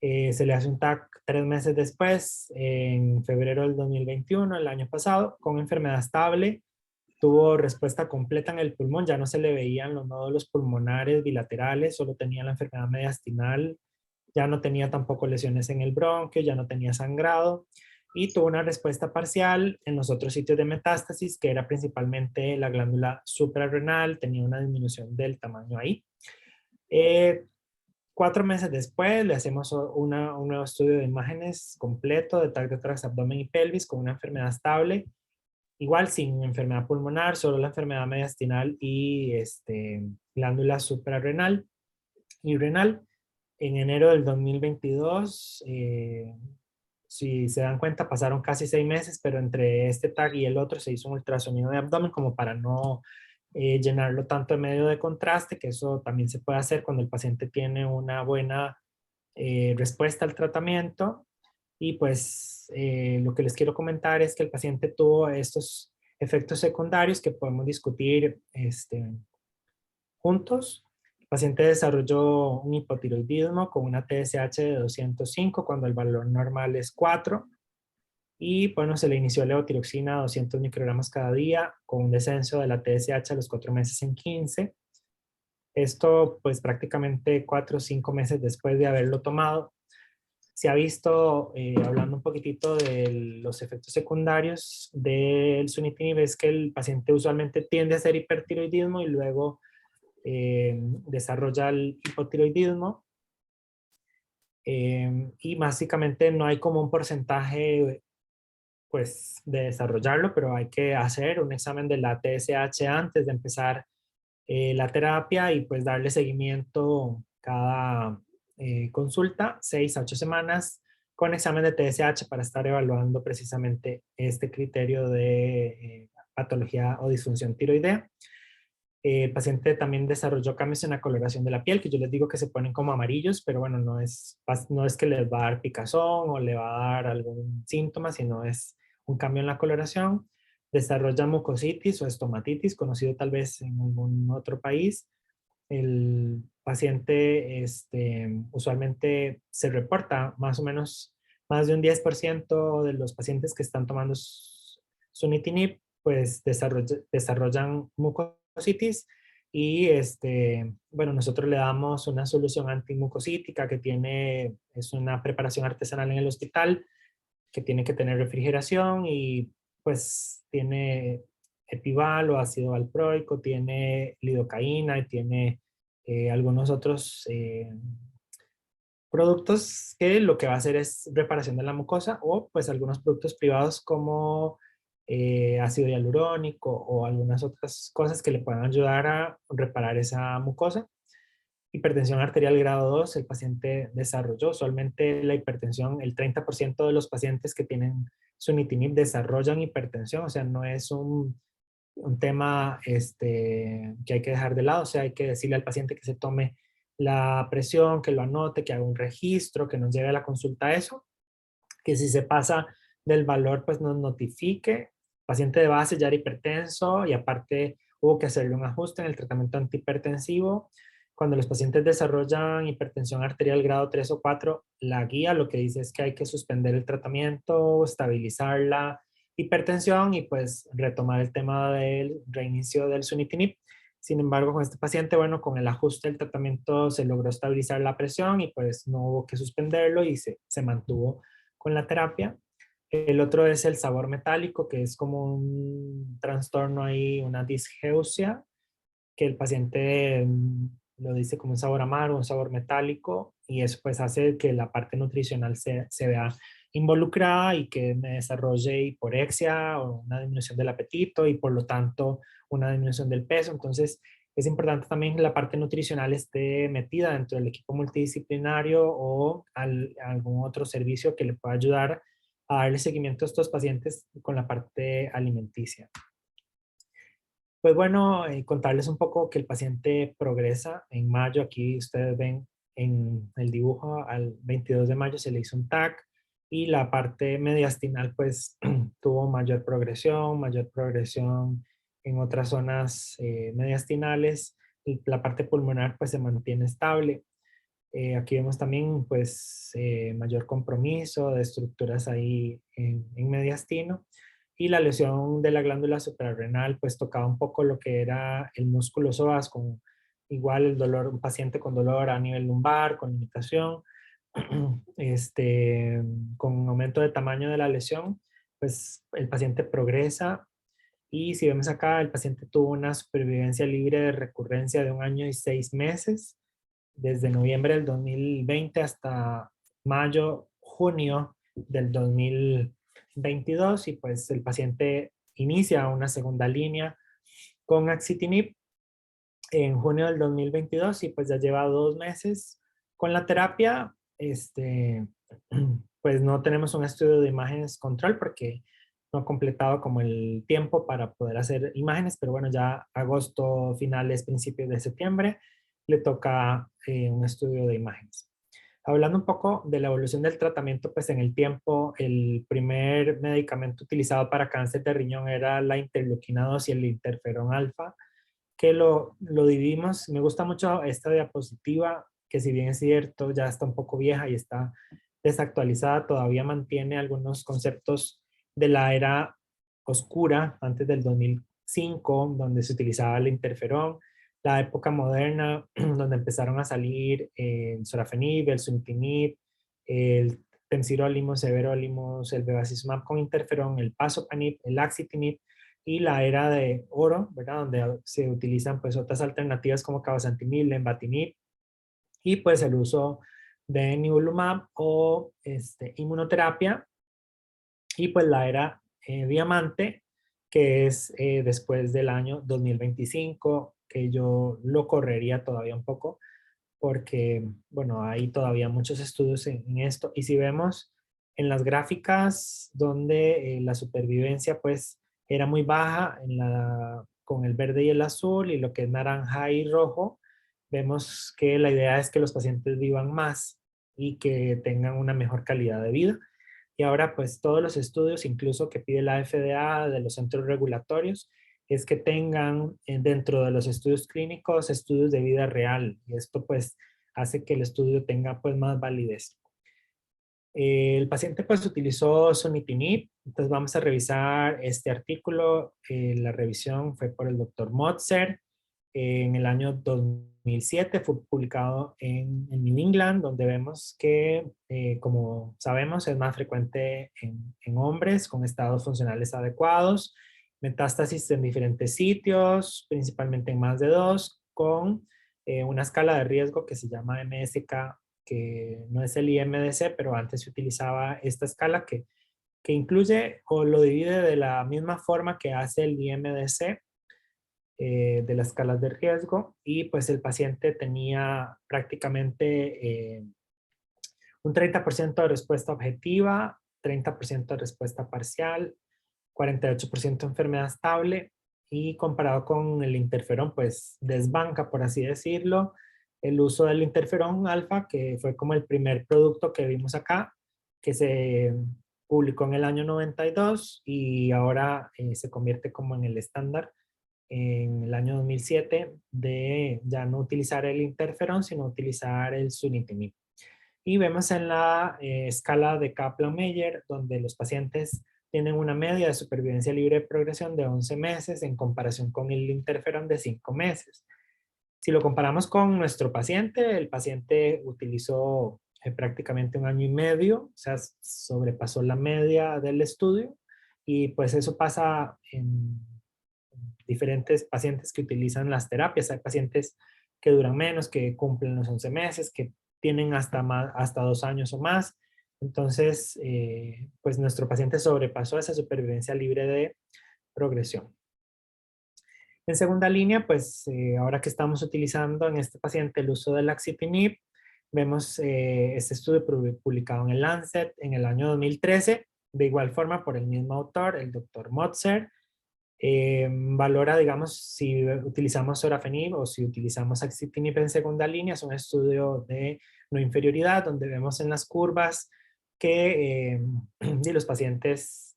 Se le hace un TAC 3 meses después, en febrero del 2021, el año pasado, con enfermedad estable. Tuvo respuesta completa en el pulmón, ya no se le veían los nódulos pulmonares bilaterales, solo tenía la enfermedad mediastinal, ya no tenía tampoco lesiones en el bronquio, ya no tenía sangrado, y tuvo una respuesta parcial en los otros sitios de metástasis, que era principalmente la glándula suprarrenal, tenía una disminución del tamaño ahí. 4 meses después le hacemos un nuevo estudio de imágenes completo de tórax, abdomen y pelvis con una enfermedad estable, igual sin enfermedad pulmonar, solo la enfermedad mediastinal y glándula suprarrenal y renal. En enero del 2022, si se dan cuenta, pasaron casi 6 meses, pero entre este TAC y el otro se hizo un ultrasonido de abdomen como para no llenarlo tanto de medio de contraste, que eso también se puede hacer cuando el paciente tiene una buena respuesta al tratamiento. Y pues lo que les quiero comentar es que el paciente tuvo estos efectos secundarios que podemos discutir juntos. El paciente desarrolló un hipotiroidismo con una TSH de 205 cuando el valor normal es 4. Y bueno, se le inició levotiroxina a 200 microgramas cada día con un descenso de la TSH a los 4 meses en 15. Esto pues prácticamente 4 o 5 meses después de haberlo tomado. Se ha visto, hablando un poquitito de los efectos secundarios del sunitinib, es que el paciente usualmente tiende a hacer hipertiroidismo y luego desarrolla el hipotiroidismo. Y básicamente no hay como un porcentaje pues, de desarrollarlo, pero hay que hacer un examen de la TSH antes de empezar la terapia y pues darle seguimiento cada consulta, 6 a 8 semanas, con examen de TSH para estar evaluando precisamente este criterio de patología o disfunción tiroidea. El paciente también desarrolló cambios en la coloración de la piel, que yo les digo que se ponen como amarillos, pero bueno, no es que les va a dar picazón o le va a dar algún síntoma, sino es un cambio en la coloración. Desarrolla mucositis o estomatitis, conocido tal vez en algún otro país. El paciente usualmente se reporta más o menos más de un 10% de los pacientes que están tomando sunitinib, pues desarrollan mucositis y bueno, nosotros le damos una solución antimucosítica es una preparación artesanal en el hospital que tiene que tener refrigeración y pues tiene epival o ácido valproico, tiene lidocaína y tiene algunos otros productos que lo que va a hacer es reparación de la mucosa o pues algunos productos privados como ácido hialurónico o algunas otras cosas que le puedan ayudar a reparar esa mucosa. Hipertensión arterial grado 2, el paciente desarrolló. Usualmente la hipertensión, el 30% de los pacientes que tienen sunitinib desarrollan hipertensión, o sea, no es un tema que hay que dejar de lado, o sea, hay que decirle al paciente que se tome la presión, que lo anote, que haga un registro, que nos lleve a la consulta eso, que si se pasa del valor, pues nos notifique. Paciente de base ya era hipertenso y aparte hubo que hacerle un ajuste en el tratamiento antihipertensivo. Cuando los pacientes desarrollan hipertensión arterial grado 3 o 4, la guía lo que dice es que hay que suspender el tratamiento, estabilizar la hipertensión y pues retomar el tema del reinicio del sunitinib. Sin embargo, con este paciente, bueno, con el ajuste del tratamiento se logró estabilizar la presión y pues no hubo que suspenderlo y se mantuvo con la terapia. El otro es el sabor metálico, que es como un trastorno ahí, una disgeusia, que el paciente lo dice como un sabor amargo, un sabor metálico, y eso pues hace que la parte nutricional se vea involucrada y que me desarrolle hiporexia o una disminución del apetito y por lo tanto una disminución del peso. Entonces es importante también que la parte nutricional esté metida dentro del equipo multidisciplinario o algún otro servicio que le pueda ayudar darle seguimiento a estos pacientes con la parte alimenticia. Pues bueno, contarles un poco que el paciente progresa en mayo. Aquí ustedes ven en el dibujo al 22 de mayo se le hizo un TAC y la parte mediastinal pues tuvo mayor progresión en otras zonas mediastinales. Y la parte pulmonar pues se mantiene estable. Aquí vemos también pues mayor compromiso de estructuras ahí en mediastino, y la lesión de la glándula suprarrenal pues tocaba un poco lo que era el músculo psoas, con igual el dolor, un paciente con dolor a nivel lumbar, con limitación, con aumento de tamaño de la lesión, pues el paciente progresa. Y si vemos acá, el paciente tuvo una supervivencia libre de recurrencia de 1 año y 6 meses, desde noviembre del 2020 hasta mayo, junio del 2022, y pues el paciente inicia una segunda línea con axitinib en junio del 2022 y pues ya lleva 2 meses con la terapia. Pues no tenemos un estudio de imágenes control porque no ha completado como el tiempo para poder hacer imágenes, pero bueno, ya agosto, finales, principios de septiembre, le toca un estudio de imágenes. Hablando un poco de la evolución del tratamiento, pues en el tiempo, el primer medicamento utilizado para cáncer de riñón era la interleuquina 2 y el interferón alfa, que lo dividimos. Me gusta mucho esta diapositiva, que si bien es cierto, ya está un poco vieja y está desactualizada, todavía mantiene algunos conceptos de la era oscura, antes del 2005, donde se utilizaba el interferón, la época moderna, donde empezaron a salir el sorafenib, el sunitinib, el temsirolimus, severolimus, el bevacizumab con interferón, el pazopanib, el axitinib, y la era de oro, ¿verdad? Donde se utilizan pues otras alternativas como cabozantinib, lenvatinib, y pues el uso de nivolumab o inmunoterapia, y pues la era diamante, que es después del año 2025, que yo lo correría todavía un poco, porque, bueno, hay todavía muchos estudios en esto. Y si vemos en las gráficas donde la supervivencia, pues, era muy baja con el verde y el azul, y lo que es naranja y rojo, vemos que la idea es que los pacientes vivan más y que tengan una mejor calidad de vida. Y ahora, pues, todos los estudios, incluso que pide la FDA de los centros regulatorios, es que tengan dentro de los estudios clínicos estudios de vida real, y esto pues hace que el estudio tenga pues más validez. El paciente pues utilizó sunitinib, entonces vamos a revisar este artículo. La revisión fue por el doctor Motzer en el año 2007, fue publicado en New England, donde vemos que, como sabemos, es más frecuente en hombres con estados funcionales adecuados, metástasis en diferentes sitios, principalmente en más de 2, con una escala de riesgo que se llama MSK, que no es el IMDC, pero antes se utilizaba esta escala que incluye o lo divide de la misma forma que hace el IMDC, de las escalas de riesgo, y pues el paciente tenía prácticamente un 30% de respuesta objetiva, 30% de respuesta parcial, 48% enfermedad estable, y comparado con el interferón, pues desbanca, por así decirlo, el uso del interferón alfa, que fue como el primer producto que vimos acá, que se publicó en el año 92 y ahora se convierte como en el estándar en el año 2007 de ya no utilizar el interferón, sino utilizar el sunitinib. Y vemos en la escala de Kaplan-Meier, donde los pacientes tienen una media de supervivencia libre de progresión de 11 meses en comparación con el interferón de 5 meses. Si lo comparamos con nuestro paciente, el paciente utilizó prácticamente 1 año y medio, o sea, sobrepasó la media del estudio, y pues eso pasa en diferentes pacientes que utilizan las terapias. Hay pacientes que duran menos, que cumplen los 11 meses, que tienen hasta 2 años o más. Entonces, pues nuestro paciente sobrepasó esa supervivencia libre de progresión. En segunda línea, pues ahora que estamos utilizando en este paciente el uso del axitinib, vemos este estudio publicado en el Lancet en el año 2013, De igual forma, por el mismo autor, el doctor Motzer, valora, digamos, si utilizamos sorafenib o si utilizamos axitinib en segunda línea. Es un estudio de no inferioridad donde vemos en las curvas que de los pacientes,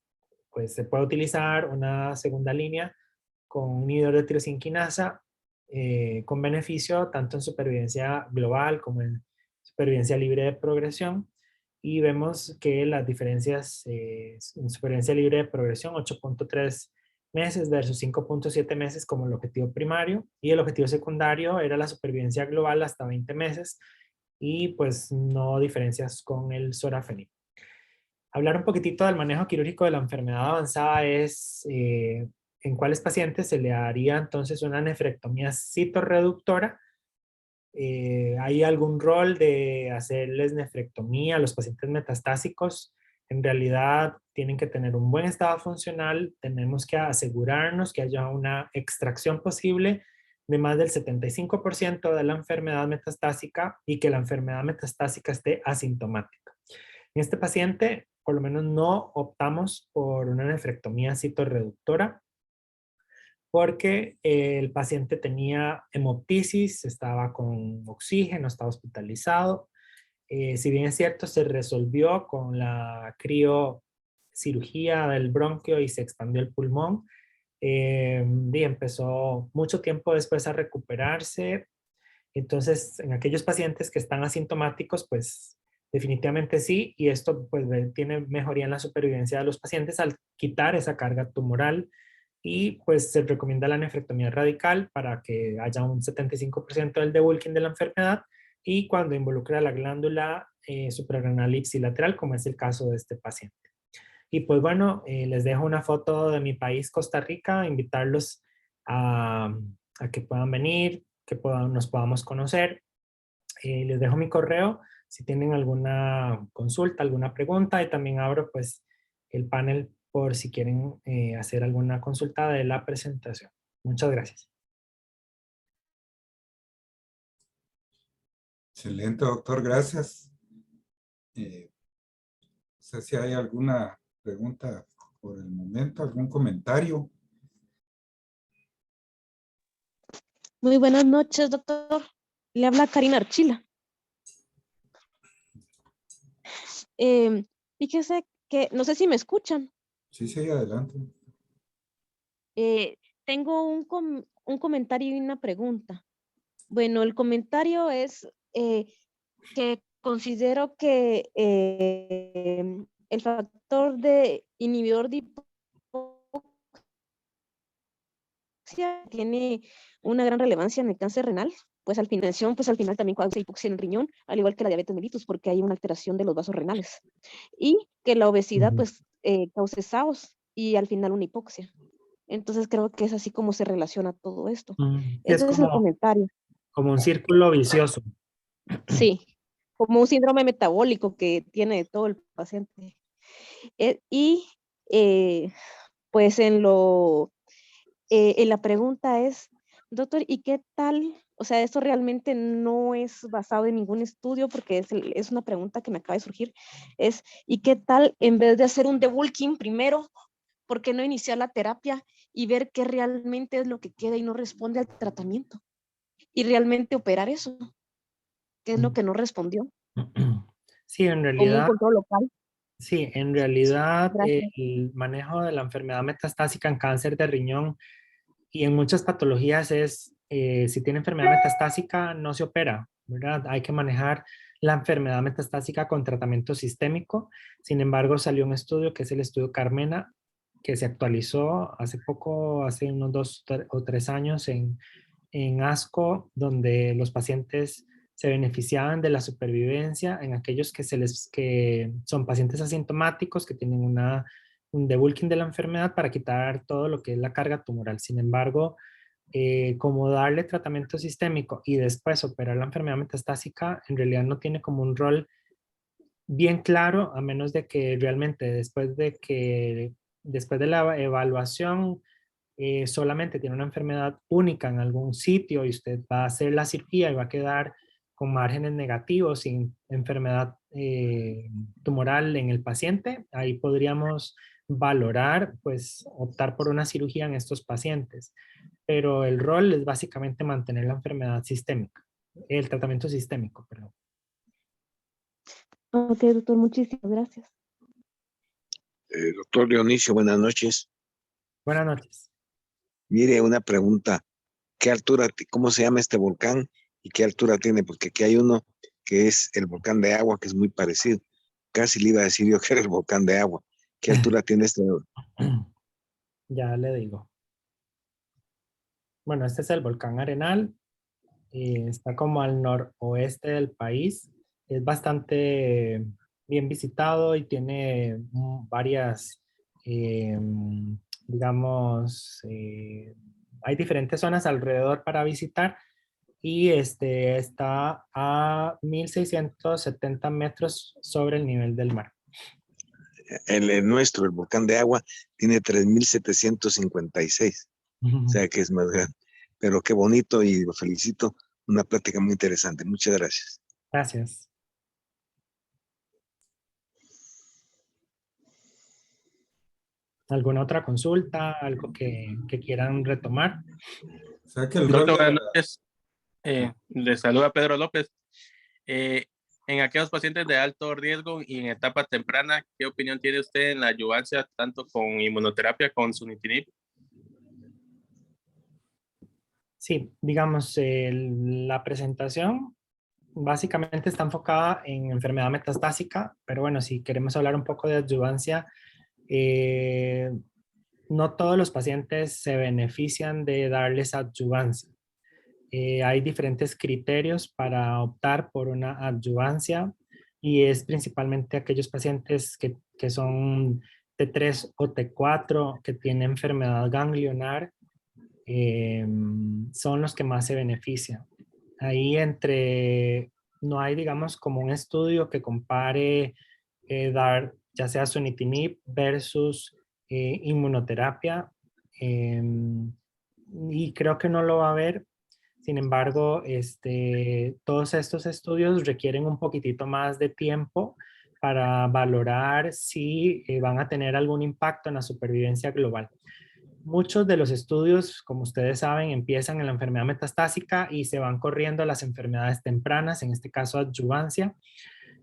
pues se puede utilizar una segunda línea con un inhibidor de tirosinquinasa con beneficio tanto en supervivencia global como en supervivencia libre de progresión. Y vemos que las diferencias en supervivencia libre de progresión, 8.3 meses versus 5.7 meses como el objetivo primario, y el objetivo secundario era la supervivencia global hasta 20 meses, y pues no diferencias con el sorafenib. Hablar un poquitito del manejo quirúrgico de la enfermedad avanzada es en cuáles pacientes se le haría entonces una nefrectomía citorreductora. ¿Hay algún rol de hacerles nefrectomía a los pacientes metastásicos? En realidad tienen que tener un buen estado funcional. Tenemos que asegurarnos que haya una extracción posible de más del 75% de la enfermedad metastásica y que la enfermedad metastásica esté asintomática. En este paciente, por lo menos no optamos por una nefrectomía citorreductora porque el paciente tenía hemoptisis, estaba con oxígeno, estaba hospitalizado. Si bien es cierto, se resolvió con la criocirugía del bronquio y se expandió el pulmón, y empezó mucho tiempo después a recuperarse. Entonces, en aquellos pacientes que están asintomáticos, pues definitivamente sí, y esto pues tiene mejoría en la supervivencia de los pacientes al quitar esa carga tumoral, y pues se recomienda la nefrectomía radical para que haya un 75% del debulking de la enfermedad, y cuando involucra la glándula suprarrenal ipsilateral, como es el caso de este paciente. Y pues bueno, les dejo una foto de mi país, Costa Rica, invitarlos a que puedan venir, que nos podamos conocer. Les dejo mi correo si tienen alguna consulta, alguna pregunta, y también abro pues el panel por si quieren hacer alguna consulta de la presentación. Muchas gracias. Excelente, doctor, gracias. No sé si hay alguna pregunta por el momento, algún comentario. Muy buenas noches, doctor. Le habla Karina Archila. Fíjese que, no sé si me escuchan. Sí, sí, adelante. Tengo un comentario y una pregunta. Bueno, el comentario es que considero que el factor de inhibidor de hipoxia tiene una gran relevancia en el cáncer renal, pues al final también causa hipoxia en el riñón, al igual que la diabetes mellitus, porque hay una alteración de los vasos renales. Y que la obesidad, pues, causa SAOS y al final una hipoxia. Entonces creo que es así como se relaciona todo esto. Es Ese es el comentario. como un círculo vicioso. Sí, como un síndrome metabólico que tiene todo el paciente. Y pues la pregunta es, doctor, ¿y qué tal? O sea, esto realmente no es basado en ningún estudio porque es una pregunta que me acaba de surgir. ¿Y qué tal en vez de hacer un debulking primero, por qué no iniciar la terapia y ver qué realmente es lo que queda y no responde al tratamiento? Y realmente operar eso, qué es lo que no respondió, Sí, en con un realidad, control local. sí, en realidad Gracias. el manejo de la enfermedad metastásica en cáncer de riñón y en muchas patologías es, si tiene enfermedad metastásica, no se opera, ¿verdad? Hay que manejar la enfermedad metastásica con tratamiento sistémico. Sin embargo, salió un estudio que es el estudio Carmena, que se actualizó hace poco, hace unos 2 o 3 años en ASCO, donde los pacientes se beneficiaban de la supervivencia en aquellos que son pacientes asintomáticos, que tienen un debulking de la enfermedad para quitar todo lo que es la carga tumoral. Sin embargo, como darle tratamiento sistémico y después operar la enfermedad metastásica, en realidad no tiene como un rol bien claro, a menos de que realmente después de la evaluación solamente tiene una enfermedad única en algún sitio y usted va a hacer la cirugía y va a quedar con márgenes negativos, sin enfermedad tumoral en el paciente, ahí podríamos valorar, pues, optar por una cirugía en estos pacientes. Pero el rol es básicamente mantener la enfermedad sistémica, el tratamiento sistémico, perdón. Ok, doctor, muchísimas gracias. Doctor Dionisio, buenas noches. Buenas noches. Mire, una pregunta. ¿Qué altura, cómo se llama este volcán y qué altura tiene? Porque aquí hay uno que es el volcán de agua, que es muy parecido. Casi le iba a decir yo que era el volcán de agua. ¿Qué altura tiene este? Ya le digo. Bueno, este es el volcán Arenal. Está como al noroeste del país. Es bastante bien visitado y tiene varias, digamos, hay diferentes zonas alrededor para visitar y está a 1670 metros sobre el nivel del mar. El nuestro, el volcán de agua, tiene 3756. O sea que es más grande. Pero qué bonito y lo felicito. Una plática muy interesante. Muchas gracias. Gracias. ¿Alguna otra consulta? ¿Algo que quieran retomar? O sea que el rol Doctor, de buenas noches. Le saluda Pedro López. En aquellos pacientes de alto riesgo y en etapa temprana, ¿qué opinión tiene usted en la adyuvancia tanto con inmunoterapia con sunitinib? Sí, digamos, la presentación básicamente está enfocada en enfermedad metastásica, pero bueno, si queremos hablar un poco de adyuvancia, no todos los pacientes se benefician de darles adyuvancia. Hay diferentes criterios para optar por una adyuvancia y es principalmente aquellos pacientes que son T3 o T4, que tienen enfermedad ganglionar, son los que más se benefician. Ahí no hay, digamos, como un estudio que compare dar ya sea sunitinib versus inmunoterapia, y creo que no lo va a haber. Sin embargo, todos estos estudios requieren un poquitito más de tiempo para valorar si van a tener algún impacto en la supervivencia global. Muchos de los estudios, como ustedes saben, empiezan en la enfermedad metastásica y se van corriendo a las enfermedades tempranas, en este caso adyuvancia.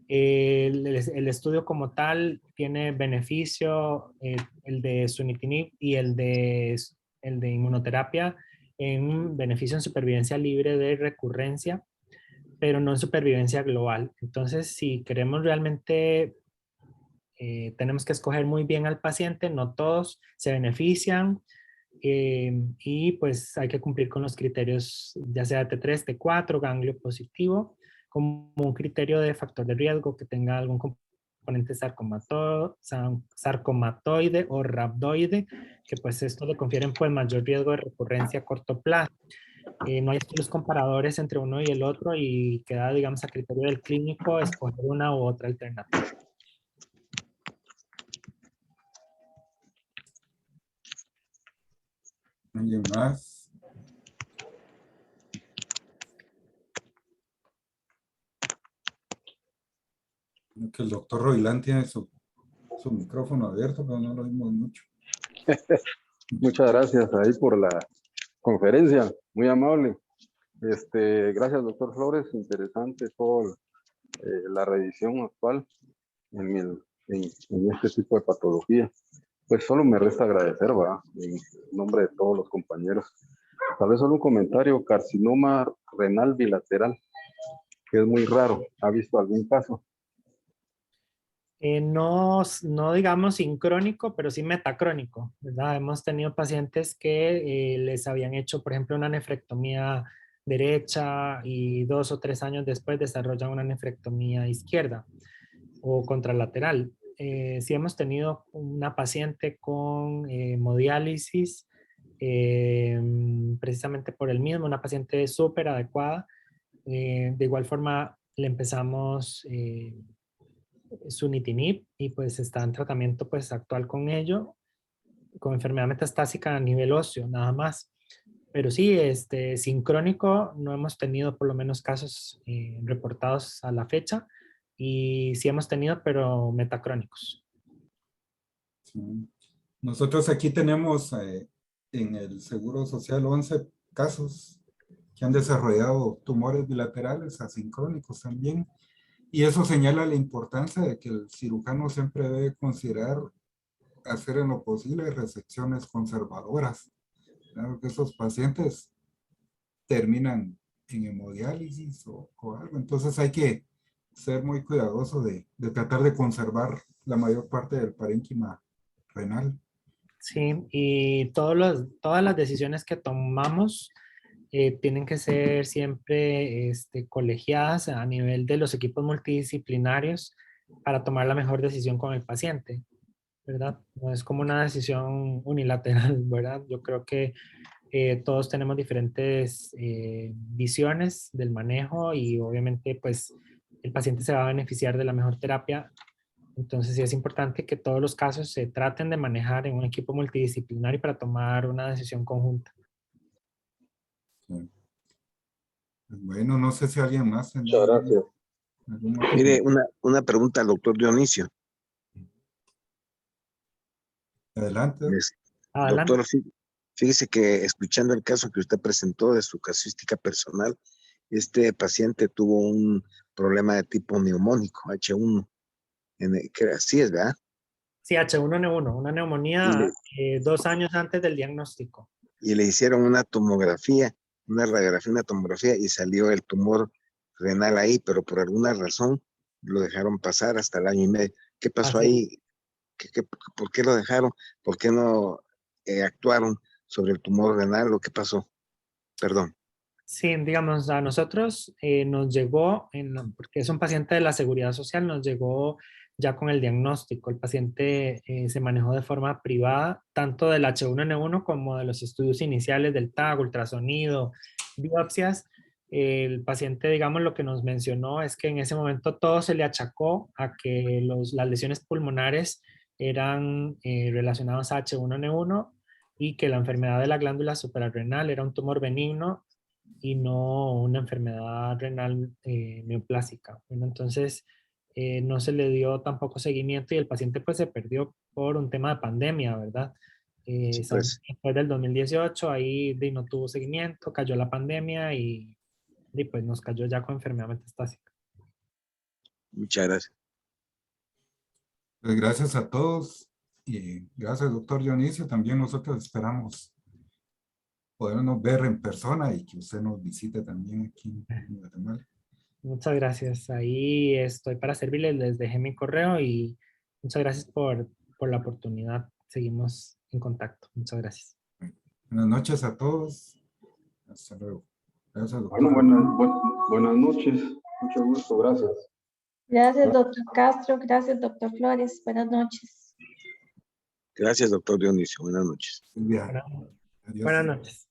El estudio como tal tiene beneficio, el de sunitinib y el de inmunoterapia, en beneficio en supervivencia libre de recurrencia, pero no en supervivencia global. Entonces, si queremos realmente, tenemos que escoger muy bien al paciente, no todos se benefician, y pues hay que cumplir con los criterios, ya sea T3, T4, ganglio positivo, como un criterio de factor de riesgo que tenga algún componente sarcomatoide o rhabdoide, que pues esto le confieren pues mayor riesgo de recurrencia a corto plazo. No hay estudios comparadores entre uno y el otro y queda, digamos, a criterio del clínico escoger una u otra alternativa. ¿Alguien más? Creo que el doctor Roilán tiene su micrófono abierto, pero no lo vimos mucho. Muchas gracias ahí por la conferencia, muy amable. Gracias, doctor Flores, interesante toda la revisión actual en este tipo de patología. Pues solo me resta agradecer, ¿verdad? En nombre de todos los compañeros. Tal vez solo un comentario: carcinoma renal bilateral, que es muy raro. ¿Ha visto algún caso? No, no digamos sincrónico, pero sí metacrónico, ¿verdad? Hemos tenido pacientes que les habían hecho, por ejemplo, una nefrectomía derecha y 2 o 3 años después desarrollan una nefrectomía izquierda o contralateral. Sí hemos tenido una paciente con hemodiálisis, precisamente por el mismo, una paciente súper adecuada. De igual forma, le empezamos sunitinib y pues está en tratamiento pues actual con ello, con enfermedad metastásica a nivel óseo, nada más. Pero sí, sincrónico no hemos tenido por lo menos casos reportados a la fecha, y sí hemos tenido, pero metacrónicos. Sí. Nosotros aquí tenemos en el Seguro Social 11 casos que han desarrollado tumores bilaterales asincrónicos también. Y eso señala la importancia de que el cirujano siempre debe considerar hacer en lo posible resecciones conservadoras. Claro que esos pacientes terminan en hemodiálisis o algo. Entonces hay que ser muy cuidadoso de tratar de conservar la mayor parte del parénquima renal. Sí, y todas las decisiones que tomamos tienen que ser siempre colegiadas a nivel de los equipos multidisciplinarios para tomar la mejor decisión con el paciente, ¿verdad? No es como una decisión unilateral, ¿verdad? Yo creo que todos tenemos diferentes visiones del manejo, y obviamente pues el paciente se va a beneficiar de la mejor terapia. Entonces sí es importante que todos los casos se traten de manejar en un equipo multidisciplinario para tomar una decisión conjunta. Sí. Bueno, no sé si alguien más tendrá Muchas gracias. algún otro Mire, comentario. una pregunta al doctor Dionisio. Adelante. Adelante. Doctor, fíjese que escuchando el caso que usted presentó de su casuística personal, este paciente tuvo un problema de tipo neumónico, H1, que así es, ¿verdad? Sí, H1N1, una Y neumonía le, 2 años antes del diagnóstico. y le hicieron una tomografía, una radiografía, una tomografía, y salió el tumor renal ahí, pero por alguna razón lo dejaron pasar hasta el año y medio. ¿Qué pasó Así es. ahí? ¿Por qué lo dejaron? ¿Por qué no actuaron sobre el tumor renal? ¿Lo que pasó? Perdón. Sí, digamos, a nosotros nos llegó, porque es un paciente de la Seguridad Social, nos llegó ya con el diagnóstico. El paciente se manejó de forma privada, tanto del H1N1 como de los estudios iniciales del TAC, ultrasonido, biopsias. El paciente, digamos, lo que nos mencionó es que en ese momento todo se le achacó a que las lesiones pulmonares eran relacionadas a H1N1, y que la enfermedad de la glándula suprarrenal era un tumor benigno y no una enfermedad renal neoplásica. Bueno, entonces no se le dio tampoco seguimiento, y el paciente pues se perdió por un tema de pandemia, ¿verdad? Sabemos Pues que después del 2018 ahí no tuvo seguimiento, cayó la pandemia, y pues nos cayó ya con enfermedad metastásica. muchas gracias. Pues gracias a todos y gracias, doctor Dionisio. También nosotros esperamos podernos ver en persona y que usted nos visite también aquí en Guatemala. Muchas gracias. Ahí estoy para servirles. Les dejé mi correo, y muchas gracias por la oportunidad. Seguimos en contacto. Muchas gracias. Buenas noches a todos. Hasta luego. Gracias, doctor. Bueno, buenas noches. Mucho gusto, gracias. Gracias, doctor Castro. Gracias, doctor Flores. Buenas noches. Gracias, doctor Dionisio. Buenas noches. Silvia, Buenas adiós. buenas noches.